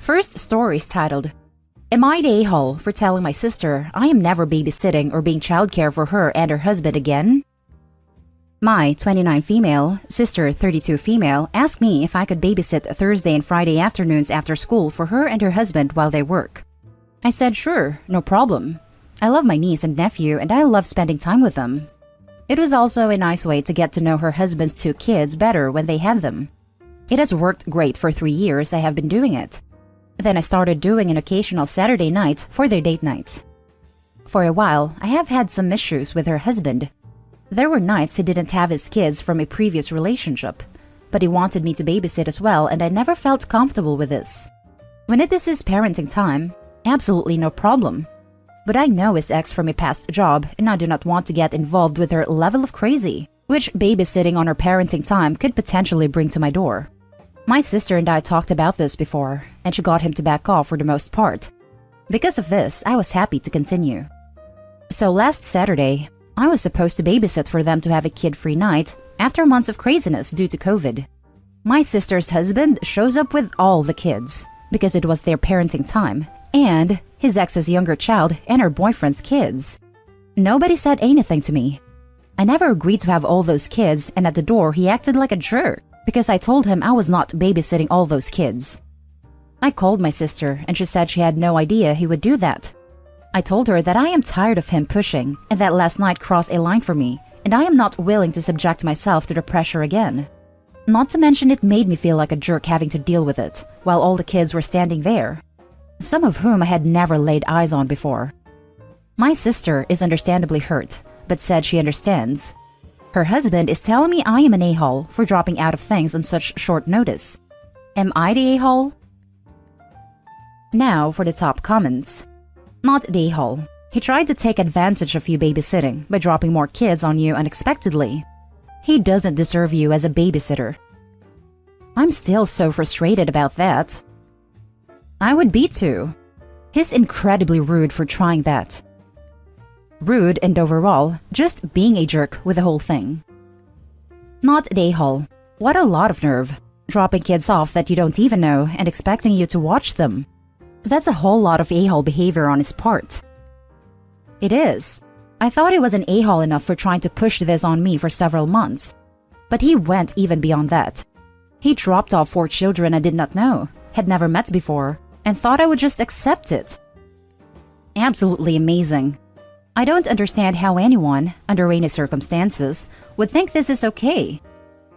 First story is titled, Am I the a-hole for telling my sister I am never babysitting or being childcare for her and her husband again? My 29 female, sister 32 female, asked me if I could babysit Thursday and Friday afternoons after school for her and her husband while they work. I said sure, no problem. I love my niece and nephew and I love spending time with them. It was also a nice way to get to know her husband's 2 kids better when they had them. It has worked great for 3 years I have been doing it. Then I started doing an occasional Saturday night for their date nights. For a while, I have had some issues with her husband. There were nights he didn't have his kids from a previous relationship, but he wanted me to babysit as well and I never felt comfortable with this. When it is his parenting time, absolutely no problem. But I know his ex from a past job and I do not want to get involved with her level of crazy, which babysitting on her parenting time could potentially bring to my door. My sister and I talked about this before, and she got him to back off for the most part. Because of this, I was happy to continue. So last Saturday, I was supposed to babysit for them to have a kid-free night after months of craziness due to COVID. My sister's husband shows up with all the kids, because it was their parenting time, and his ex's younger child and her boyfriend's kids. Nobody said anything to me. I never agreed to have all those kids, and at the door he acted like a jerk because I told him I was not babysitting all those kids. I called my sister and she said she had no idea he would do that. I told her that I am tired of him pushing and that last night crossed a line for me and I am not willing to subject myself to the pressure again. Not to mention it made me feel like a jerk having to deal with it while all the kids were standing there, some of whom I had never laid eyes on before. My sister is understandably hurt, but said she understands. Her husband is telling me I am an a-hole for dropping out of things on such short notice. Am I the a-hole? Now for the top comments. Not the a-hole. He tried to take advantage of you babysitting by dropping more kids on you unexpectedly. He doesn't deserve you as a babysitter. I'm still so frustrated about that. I would be too. He's incredibly rude for trying that. Rude and overall, just being a jerk with the whole thing. Not the a-hole. What a lot of nerve. Dropping kids off that you don't even know and expecting you to watch them. That's a whole lot of a-hole behavior on his part. It is. I thought he was an a-hole enough for trying to push this on me for several months. But he went even beyond that. He dropped off 4 children I did not know, had never met before, and thought I would just accept it. Absolutely amazing. I don't understand how anyone, under any circumstances, would think this is okay.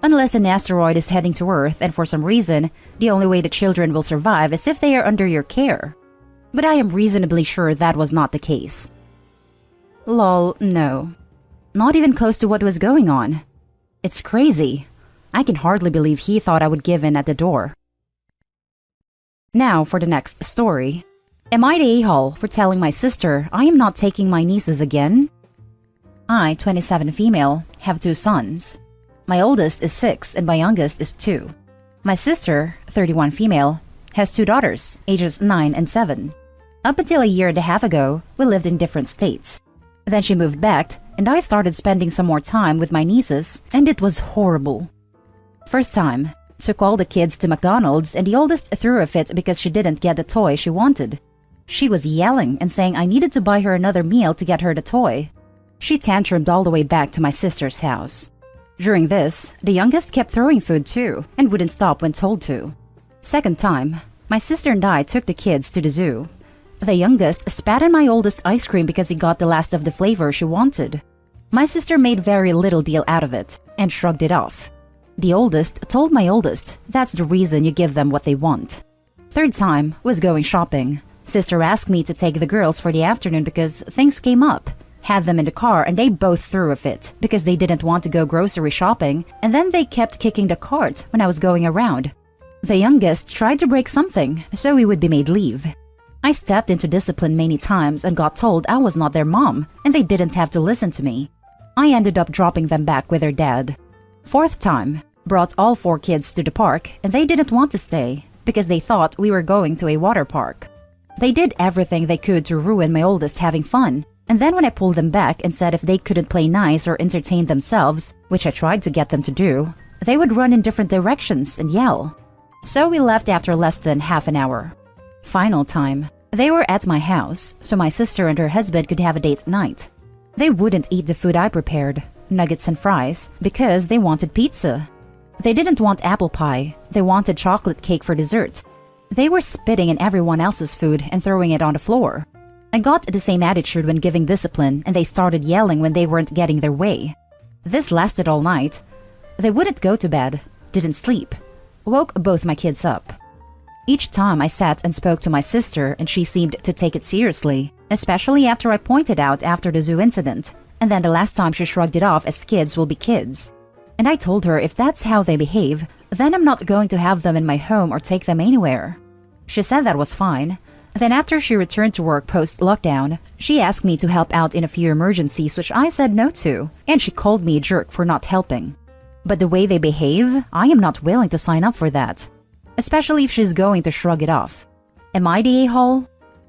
Unless an asteroid is heading to Earth and for some reason, the only way the children will survive is if they are under your care. But I am reasonably sure that was not the case. Lol, no. Not even close to what was going on. It's crazy. I can hardly believe he thought I would give in at the door. Now for the next story. Am I the a-hole for telling my sister I am not taking my nieces again? I, 27 female, have 2 sons. My oldest is 6 and my youngest is 2. My sister, 31 female, has 2 daughters, ages 9 and 7. Up until a year and a half ago, we lived in different states. Then she moved back and I started spending some more time with my nieces and it was horrible. First time, took all the kids to McDonald's and the oldest threw a fit because she didn't get the toy she wanted. She was yelling and saying I needed to buy her another meal to get her the toy. She tantrumed all the way back to my sister's house. During this, the youngest kept throwing food too and wouldn't stop when told to. Second time, my sister and I took the kids to the zoo. The youngest spat in my oldest ice cream because he got the last of the flavor she wanted. My sister made very little deal out of it and shrugged it off. The oldest told my oldest that's the reason you give them what they want. Third time was going shopping. Sister asked me to take the girls for the afternoon because things came up. Had them in the car and they both threw a fit because they didn't want to go grocery shopping and then they kept kicking the cart when I was going around. The youngest tried to break something so we would be made leave. I stepped into discipline many times and got told I was not their mom and they didn't have to listen to me. I ended up dropping them back with their dad. Fourth time, brought all 4 kids to the park and they didn't want to stay because they thought we were going to a water park. They did everything they could to ruin my oldest having fun, and then when I pulled them back and said if they couldn't play nice or entertain themselves, which I tried to get them to do, they would run in different directions and yell. So we left after less than half an hour. Final time. They were at my house, so my sister and her husband could have a date night. They wouldn't eat the food I prepared, nuggets and fries, because they wanted pizza. They didn't want apple pie, they wanted chocolate cake for dessert. They were spitting in everyone else's food and throwing it on the floor. I got the same attitude when giving discipline, and they started yelling when they weren't getting their way. This lasted all night. They wouldn't go to bed, didn't sleep. Woke both my kids up. Each time I sat and spoke to my sister, and she seemed to take it seriously, especially after I pointed out after the zoo incident, and then the last time she shrugged it off as kids will be kids. And I told her if that's how they behave, then I'm not going to have them in my home or take them anywhere. She said that was fine. Then after she returned to work post-lockdown, she asked me to help out in a few emergencies which I said no to, and she called me a jerk for not helping. But the way they behave, I am not willing to sign up for that. Especially if she's going to shrug it off. Am I the a-hole?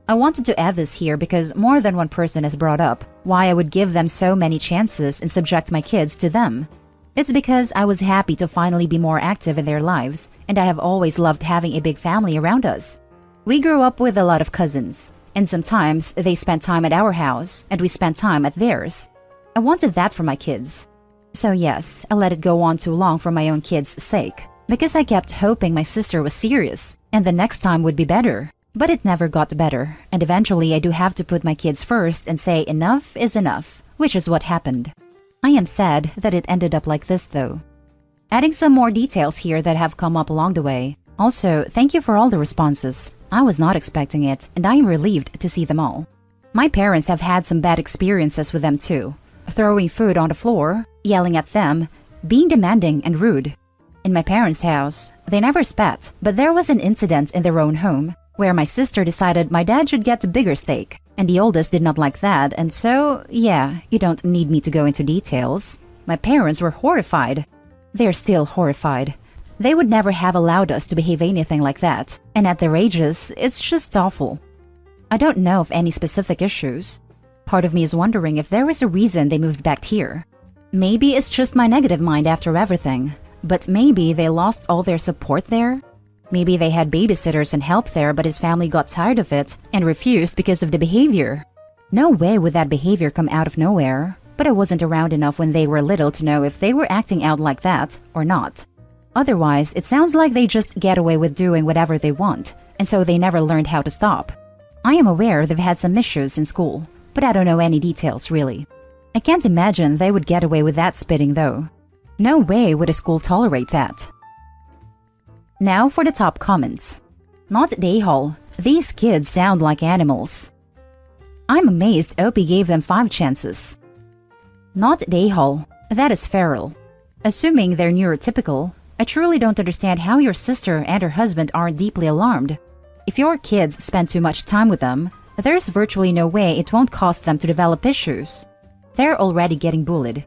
I wanted to add this here because more than one person has brought up why I would give them so many chances and subject my kids to them. It's because I was happy to finally be more active in their lives, and I have always loved having a big family around us. We grew up with a lot of cousins, and sometimes they spent time at our house, and we spent time at theirs. I wanted that for my kids. So yes, I let it go on too long for my own kids' sake, because I kept hoping my sister was serious, and the next time would be better. But it never got better, and eventually I do have to put my kids first and say enough is enough, which is what happened. I am sad that it ended up like this though. Adding some more details here that have come up along the way. Also, thank you for all the responses. I was not expecting it, and I am relieved to see them all. My parents have had some bad experiences with them too. Throwing food on the floor, yelling at them, being demanding and rude. In my parents' house, they never spat, but there was an incident in their own home where my sister decided my dad should get a bigger steak, and the oldest did not like that, and so, yeah, you don't need me to go into details. My parents were horrified. They're still horrified. They would never have allowed us to behave anything like that, and at their ages, it's just awful. I don't know of any specific issues. Part of me is wondering if there is a reason they moved back here. Maybe it's just my negative mind after everything, but maybe they lost all their support there? Maybe they had babysitters and help there, but his family got tired of it and refused because of the behavior. No way would that behavior come out of nowhere, but I wasn't around enough when they were little to know if they were acting out like that or not. Otherwise, it sounds like they just get away with doing whatever they want, and so they never learned how to stop. I am aware they've had some issues in school, but I don't know any details really. I can't imagine they would get away with that spitting though. No way would a school tolerate that. Now for the top comments. Not Dayhall. These kids sound like animals. I'm amazed Opie gave them 5 chances. Not Dayhall. That is feral. Assuming they're neurotypical, I truly don't understand how your sister and her husband aren't deeply alarmed. If your kids spend too much time with them, there's virtually no way it won't cause them to develop issues. They're already getting bullied.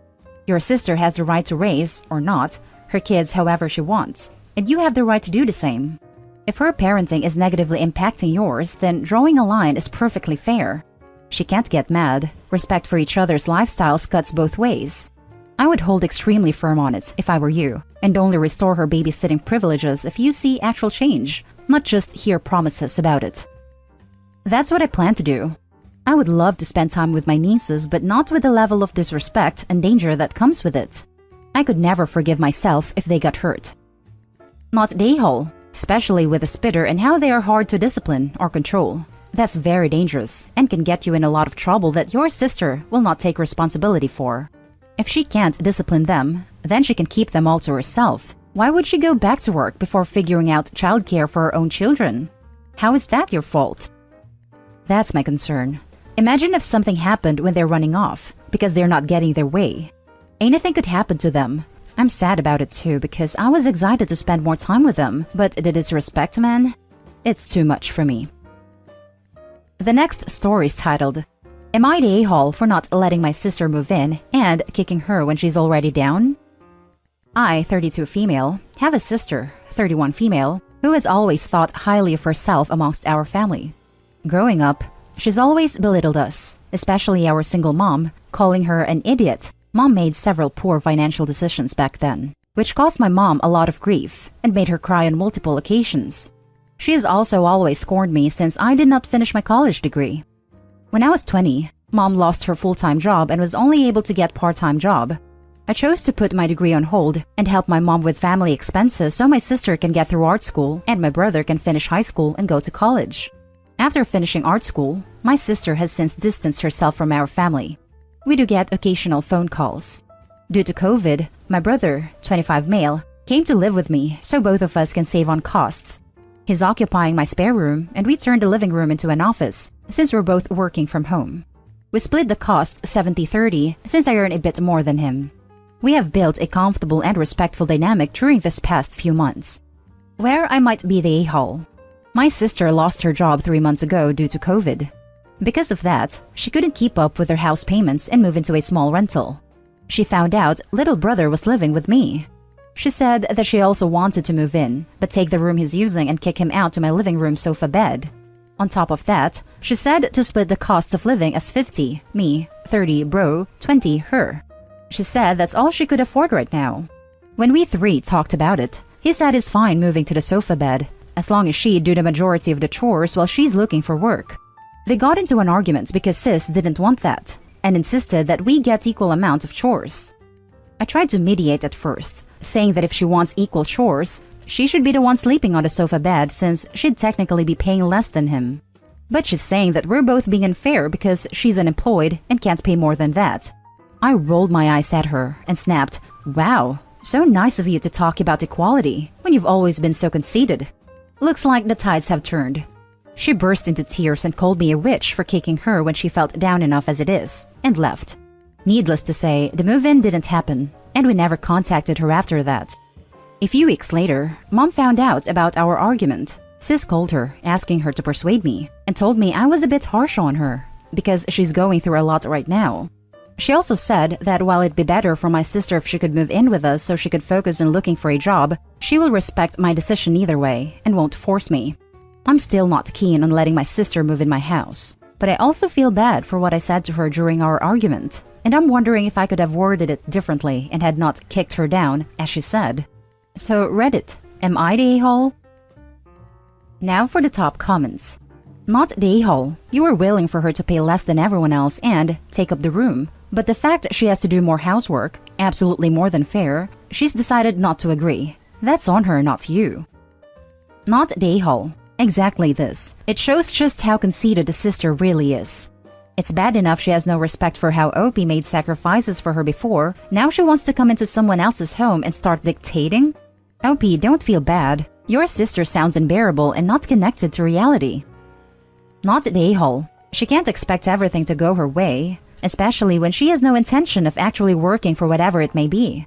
Your sister has the right to raise, or not, her kids however she wants, and you have the right to do the same. If her parenting is negatively impacting yours, then drawing a line is perfectly fair. She can't get mad. Respect for each other's lifestyles cuts both ways. I would hold extremely firm on it if I were you, and only restore her babysitting privileges if you see actual change, not just hear promises about it. That's what I plan to do. I would love to spend time with my nieces, but not with the level of disrespect and danger that comes with it. I could never forgive myself if they got hurt. Not Dayhole, especially with a spitter and how they are hard to discipline or control. That's very dangerous and can get you in a lot of trouble that your sister will not take responsibility for. If she can't discipline them, then she can keep them all to herself. Why would she go back to work before figuring out childcare for her own children? How is that your fault? That's my concern. Imagine if something happened when they're running off because they're not getting their way. Anything could happen to them. I'm sad about it too because I was excited to spend more time with them, but the disrespect, man, it's too much for me. The next story is titled, Am I the a-hole for not letting my sister move in and kicking her when she's already down? I, 32 female, have a sister, 31 female, who has always thought highly of herself amongst our family. Growing up, she's always belittled us, especially our single mom, calling her an idiot. Mom made several poor financial decisions back then, which caused my mom a lot of grief and made her cry on multiple occasions. She has also always scorned me since I did not finish my college degree. When I was 20, Mom lost her full-time job and was only able to get part-time job. I chose to put my degree on hold and help my mom with family expenses so my sister can get through art school and my brother can finish high school and go to college. After finishing art school, my sister has since distanced herself from our family. We do get occasional phone calls. Due to COVID, my brother, 25 male, came to live with me so both of us can save on costs. He's occupying my spare room and we turned the living room into an office since we're both working from home. We split the cost 70-30 since I earn a bit more than him. We have built a comfortable and respectful dynamic during this past few months. Where I might be the a-hole. My sister lost her job 3 months ago due to COVID. Because of that, she couldn't keep up with her house payments and move into a small rental. She found out little brother was living with me. She said that she also wanted to move in, but take the room he's using and kick him out to my living room sofa bed. On top of that, she said to split the cost of living as 50, me, 30, bro, 20, her. She said that's all she could afford right now. When we three talked about it, he said he's fine moving to the sofa bed, as long as she do the majority of the chores while she's looking for work. They got into an argument because sis didn't want that, and insisted that we get equal amount of chores. I tried to mediate at first, saying that if she wants equal chores, she should be the one sleeping on the sofa bed since she'd technically be paying less than him. But she's saying that we're both being unfair because she's unemployed and can't pay more than that. I rolled my eyes at her and snapped, "Wow, so nice of you to talk about equality when you've always been so conceited. Looks like the tides have turned." She burst into tears and called me a witch for kicking her when she felt down enough as it is, and left. Needless to say, the move-in didn't happen, and we never contacted her after that. A few weeks later, Mom found out about our argument. Sis called her, asking her to persuade me, and told me I was a bit harsh on her, because she's going through a lot right now. She also said that while it'd be better for my sister if she could move in with us so she could focus on looking for a job, she will respect my decision either way, and won't force me. I'm still not keen on letting my sister move in my house, but I also feel bad for what I said to her during our argument, and I'm wondering if I could have worded it differently and had not kicked her down, as she said. So Reddit, am I the a-hole? Now for the top comments. Not the a-hole. You were willing for her to pay less than everyone else and take up the room, but the fact she has to do more housework, absolutely more than fair, she's decided not to agree. That's on her, not you. Not the a-hole. Exactly this. It shows just how conceited the sister really is. It's bad enough she has no respect for how OP made sacrifices for her before. Now she wants to come into someone else's home and start dictating? OP, don't feel bad. Your sister sounds unbearable and not connected to reality. Not the a-hole. She can't expect everything to go her way, especially when she has no intention of actually working for whatever it may be.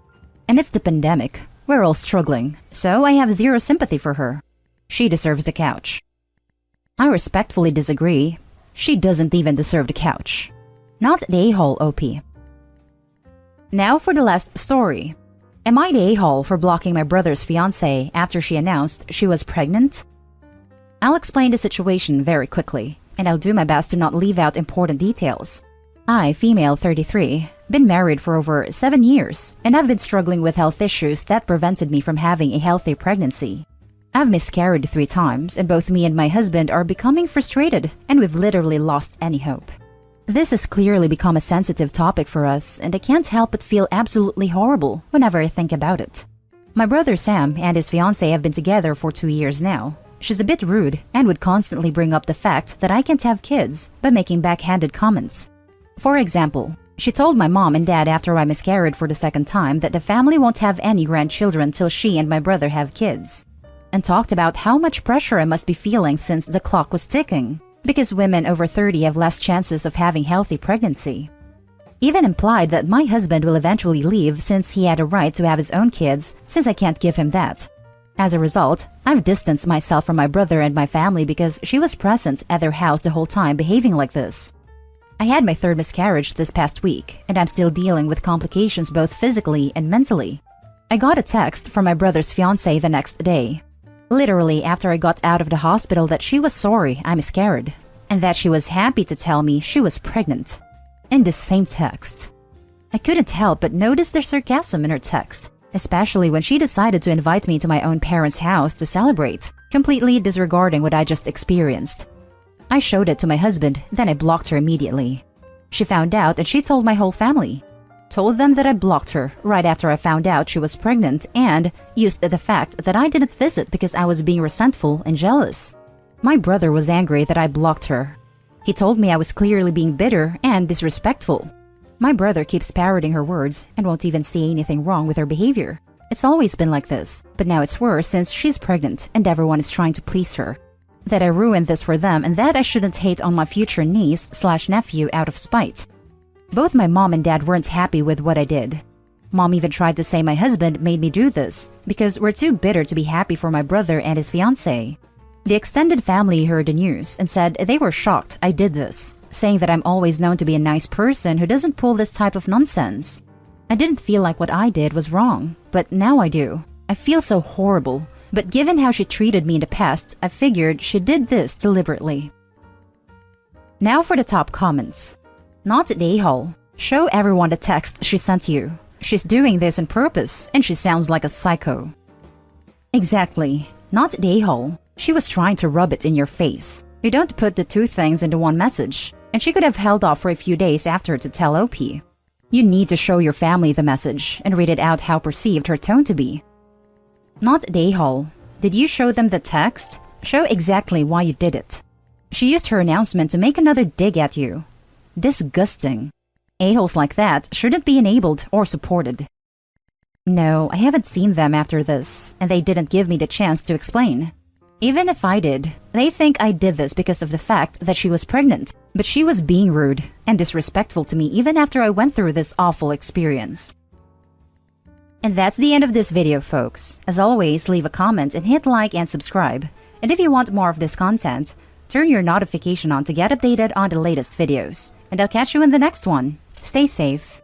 And it's the pandemic. We're all struggling, so I have zero sympathy for her. She deserves the couch. I respectfully disagree. She doesn't even deserve the couch. Not the a-hole, OP. Now for the last story. Am I the a-hole for blocking my brother's fiancée after she announced she was pregnant? I'll explain the situation very quickly, and I'll do my best to not leave out important details. I, female 33, been married for over 7 years, and I've been struggling with health issues that prevented me from having a healthy pregnancy. I've miscarried 3 times, and both me and my husband are becoming frustrated, and we've literally lost any hope. This has clearly become a sensitive topic for us, and I can't help but feel absolutely horrible whenever I think about it. My brother Sam and his fiancée have been together for 2 years now. She's a bit rude and would constantly bring up the fact that I can't have kids by making backhanded comments. For example, she told my mom and dad after I miscarried for the 2nd time that the family won't have any grandchildren till she and my brother have kids, and talked about how much pressure I must be feeling since the clock was ticking, because women over 30 have less chances of having healthy pregnancy. Even implied that my husband will eventually leave since he had a right to have his own kids since I can't give him that. As a result, I've distanced myself from my brother and my family because she was present at their house the whole time behaving like this. I had my 3rd miscarriage this past week, and I'm still dealing with complications both physically and mentally. I got a text from my brother's fiancée the next day, literally after I got out of the hospital, that she was sorry I miscarried, and that she was happy to tell me she was pregnant. In the same text. I couldn't help but notice the sarcasm in her text, especially when she decided to invite me to my own parents' house to celebrate. completely disregarding what I just experienced. I showed it to my husband, then I blocked her immediately. She found out and she told my whole family. Told them that I blocked her right after I found out she was pregnant and used the fact that I didn't visit because I was being resentful and jealous. My brother was angry that I blocked her. He told me I was clearly being bitter and disrespectful. My brother keeps parroting her words and won't even see anything wrong with her behavior. It's always been like this, but now it's worse since she's pregnant and everyone is trying to please her. That I ruined this for them and that I shouldn't hate on my future niece/nephew out of spite. Both my mom and dad weren't happy with what I did. Mom even tried to say my husband made me do this because we're too bitter to be happy for my brother and his fiancée. The extended family heard the news and said they were shocked I did this, saying that I'm always known to be a nice person who doesn't pull this type of nonsense. I didn't feel like what I did was wrong, but now I do. I feel so horrible, but given how she treated me in the past, I figured she did this deliberately. Now for the top comments. Not the a-hole. Show everyone the text she sent you. She's doing this on purpose, and she sounds like a psycho. Exactly. Not the a-hole. She was trying to rub it in your face. You don't put the two things into one message, and she could have held off for a few days after to tell OP. You need to show your family the message and read it out how perceived her tone to be. Not the a-hole. Did you show them the text? Show exactly why you did it. She used her announcement to make another dig at you. Disgusting. A-holes like that shouldn't be enabled or supported. No, I haven't seen them after this, and they didn't give me the chance to explain. Even if I did, they think I did this because of the fact that she was pregnant, but she was being rude and disrespectful to me even after I went through this awful experience. And that's the end of this video, folks. As always, leave a comment and hit like and subscribe. And if you want more of this content, turn your notification on to get updated on the latest videos. And I'll catch you in the next one. Stay safe.